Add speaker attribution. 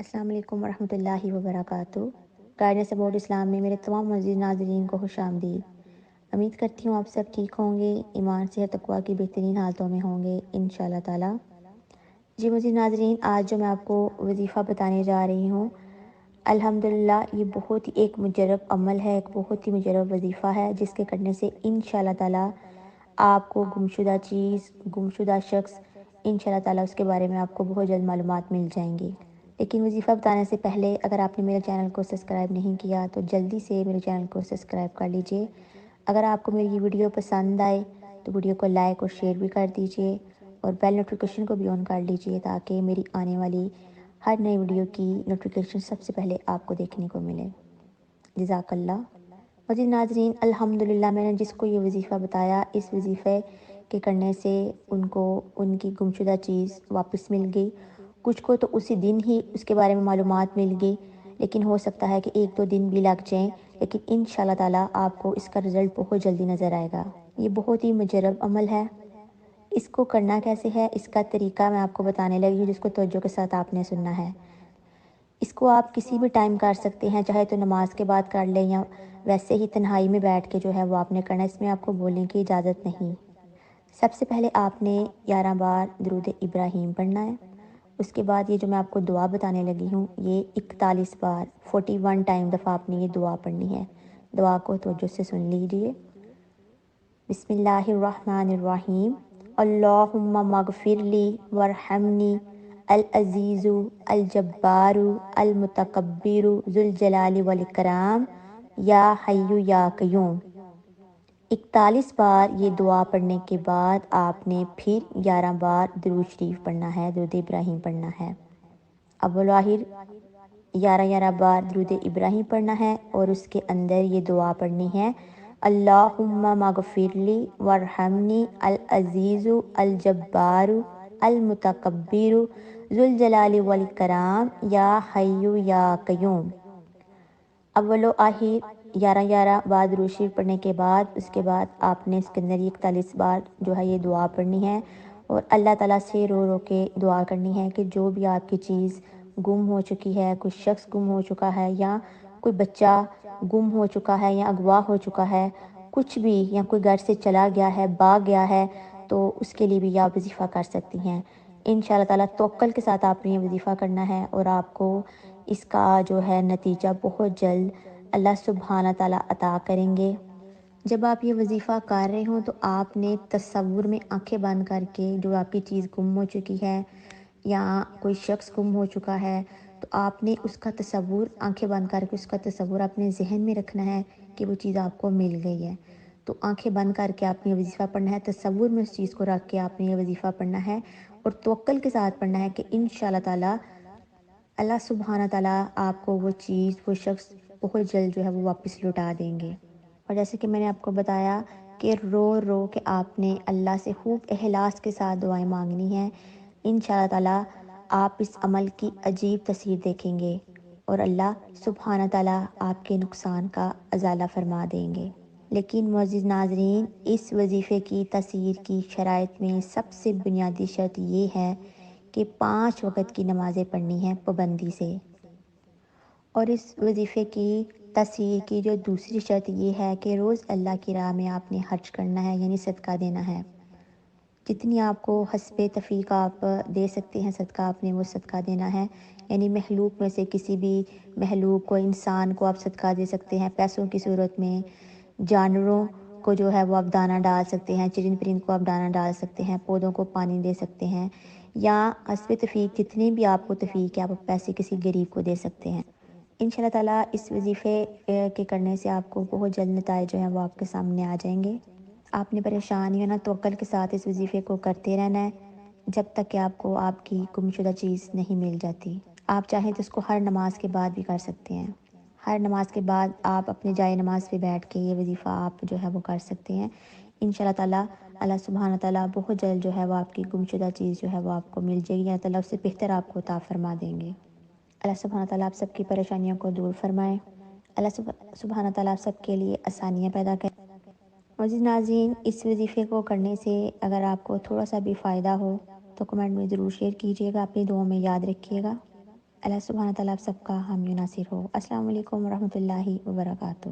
Speaker 1: अस्सलाम वालेकुम वरहमतुल्लाहि वबरकातुहू। गाइडेंस अबाउट इस्लाम में मेरे तमाम मज़ीद नाज़रीन को खुशामदीद। उम्मीद करती हूँ आप सब ठीक होंगे, ईमान सेहत तक़वा की बेहतरीन हालतों में होंगे इंशाअल्लाह ताला। जी मज़ीद नाज़रीन, आज जो मैं आपको वजीफ़ा बताने जा रही हूँ, अल्हम्दुलिल्लाह ये बहुत ही एक मुजर्रब अमल है, एक बहुत ही मुजर्रब वजीफ़ा है, जिसके करने से इंशाअल्लाह ताला आपको गुमशुदा चीज़, गुमशुदा शख्स, इंशाअल्लाह ताला उसके बारे में आपको बहुत जल्द मालूमात मिल जाएंगी। लेकिन वजीफ़ा बताने से पहले अगर आपने मेरे चैनल को सब्सक्राइब नहीं किया तो जल्दी से मेरे चैनल को सब्सक्राइब कर लीजिए। अगर आपको मेरी ये वीडियो पसंद आए तो वीडियो को लाइक और शेयर भी कर दीजिए और बेल नोटिफिकेशन को भी ऑन कर लीजिए, ताकि मेरी आने वाली हर नई वीडियो की नोटिफिकेशन सबसे पहले आपको देखने को मिले। जज़ाकल्लाह। मज़ीद नाज़रीन, अल्हम्दुलिल्लाह मैंने जिसको ये वजीफ़ा बताया, इस वजीफ़े के करने से उनको उनकी गुमशुदा चीज़ वापस मिल गई। कुछ को तो उसी दिन ही उसके बारे में मालूमात मिल गई, लेकिन हो सकता है कि 1-2 दिन भी लग जाएँ, लेकिन इंशाअल्लाह ताला आपको इसका रिज़ल्ट बहुत जल्दी नज़र आएगा। ये बहुत ही मुजर्रब अमल है। इसको करना कैसे है, इसका तरीका मैं आपको बताने लगी हूँ, जिसको तवज्जो के साथ आपने सुनना है। इसको आप किसी भी टाइम कर सकते हैं, चाहे तो नमाज के बाद कर लें या वैसे ही तन्हाई में बैठ के जो है वो आपने करना है, इसमें आपको बोलने की इजाज़त नहीं। सबसे पहले आपने 11 बार दुरूद इब्राहीम पढ़ना है। उसके बाद ये जो मैं आपको दुआ बताने लगी हूँ, ये 41 बार 41 टाइम दफ़ा आपने ये दुआ पढ़नी है। दुआ को तवज्जो से सुन लीजिए। बिस्मिल्लाहिर्रहमानिर्रहीम। अल्लाहुम्मा मगफिरली वरहमनी अल अज़ीज़ु अल जब्बारु अल मुतकब्बिरु ज़ुल जलाली वल इकराम या हय्यु या क़य्यूम। 41 बार ये दुआ पढ़ने के बाद आपने फिर 11 बार दुरूद शरीफ पढ़ना है, दुरूद इब्राहीम पढ़ना है। अव्वल आखिर 11 बार दुरूद इब्राहीम पढ़ना है और उसके अंदर ये दुआ पढ़नी है, अल्लाहुम्मा मगफिरली वरहमनी अल अज़ीज़ु अल जब्बारु अल मुतकब्बिरु ज़ुल जलाली वल इकराम या हय्यु या क़य्यूम। अव्वलो आखिर 11 बार दुरूद शरीफ पढ़ने के बाद उसके बाद आपने इसके अंदर 41 बार जो है ये दुआ पढ़नी है और अल्लाह ताला से रो रो के दुआ करनी है कि जो भी आपकी चीज़ गुम हो चुकी है, कोई शख्स गुम हो चुका है या कोई बच्चा गुम हो चुका है या अगवा हो चुका है, कुछ भी, या कोई घर से चला गया है, भाग गया है, तो उसके लिए भी आप वजीफ़ा कर सकती हैं। इंशाअल्लाह ताला तवक्कल के साथ आपने ये वजीफ़ा करना है और आपको इसका जो है नतीजा बहुत जल्द अल्लाह सुब्हाना ताला अता करेंगे। जब आप ये वजीफ़ा कर रहे हों तो आपने तसव्वुर में आंखें बंद करके जो आपकी चीज़ गुम हो चुकी है या कोई शख्स गुम हो चुका है, तो आपने उसका तसव्वुर आंखें बंद करके उसका तसव्वुर अपने जहन में रखना है कि वो चीज़ आपको मिल गई है। तो आंखें बंद करके आपने ये वजीफ़ा पढ़ना है, तसव्वुर में उस चीज़ को रख के आपने ये वजीफ़ा पढ़ना है और तवक्कुल के साथ पढ़ना है कि इंशाअल्लाह ताला अल्लाह सुब्हाना ताला आपको वो चीज़, वो शख्स बहुत जल्द जो है वो वापस लौटा देंगे। और जैसे कि मैंने आपको बताया कि रो रो के आपने अल्लाह से खूब इखलास के साथ दुआएं मांगनी हैं। इंशाअल्लाह ताला आप इस अमल की अजीब तस्वीर देखेंगे और अल्लाह सुब्हाना ताला आपके नुकसान का अजाला फरमा देंगे। लेकिन मुअज़्ज़िज़ नाज़रीन, इस वजीफ़े की तस्वीर की शराइत में सबसे बुनियादी शर्त ये है कि 5 वक़्त की नमाज़ें पढ़नी हैं पाबंदी से। और इस वजीफ़े की तस्वीर की जो दूसरी शर्त ये है कि रोज़ अल्लाह की राह में आपने खर्च करना है, यानी सदका देना है। जितनी आपको हस्बे तफ़ीक आप दे सकते हैं सदका, आपने वो सदका देना है। यानी महलूक में से किसी भी महलूक को, इंसान को आप सदका दे सकते हैं पैसों की सूरत में। जानवरों को जो है वो आप दाना डाल सकते हैं, चरिंद परिंद को आप दाना डाल सकते हैं, पौधों को पानी दे सकते हैं, या हस्बे तफ़ीक जितनी भी आपको तफ़ीक है आप पैसे किसी गरीब को दे सकते हैं। इंशाअल्लाह ताला इस वजीफ़े के करने से आपको बहुत जल्द नताइज जो हैं वो आपके सामने आ जाएंगे। आपने परेशान नहीं होना, तवक्कुल के साथ इस वजीफ़े को करते रहना है जब तक कि आपको आपकी गुमशुदा चीज़ नहीं मिल जाती। आप चाहें तो इसको हर नमाज के बाद भी कर सकते हैं। हर नमाज के बाद आप अपने जाए नमाज पे बैठ के ये वजीफ़ा आप जो है वो कर सकते हैं। इंशाअल्लाह ताला अल्लाह सुब्हाना ताला बहुत जल्द जो है वो आपकी गुमशुदा चीज़ जो है वो आपको मिल जाएगी। अल्लाह ताला उससे बेहतर आपको अता फरमा देंगे। अल्लाह सुब्हाना ताला आप सबकी परेशानियों को दूर फरमाए। अल्लाह सुब्हाना ताला आप सबके लिए आसानियाँ पैदा करें। मज़ीद नाज़रीन, इस वजीफ़े को करने से अगर आपको थोड़ा सा भी फ़ायदा हो तो कमेंट में ज़रूर शेयर कीजिएगा, अपनी दुआओं में याद रखिएगा। اللہ سبحانہ تعالیٰ آپ سب کا حامی و ناصر ہو۔ السلام علیکم ورحمۃ اللہ وبرکاتہ۔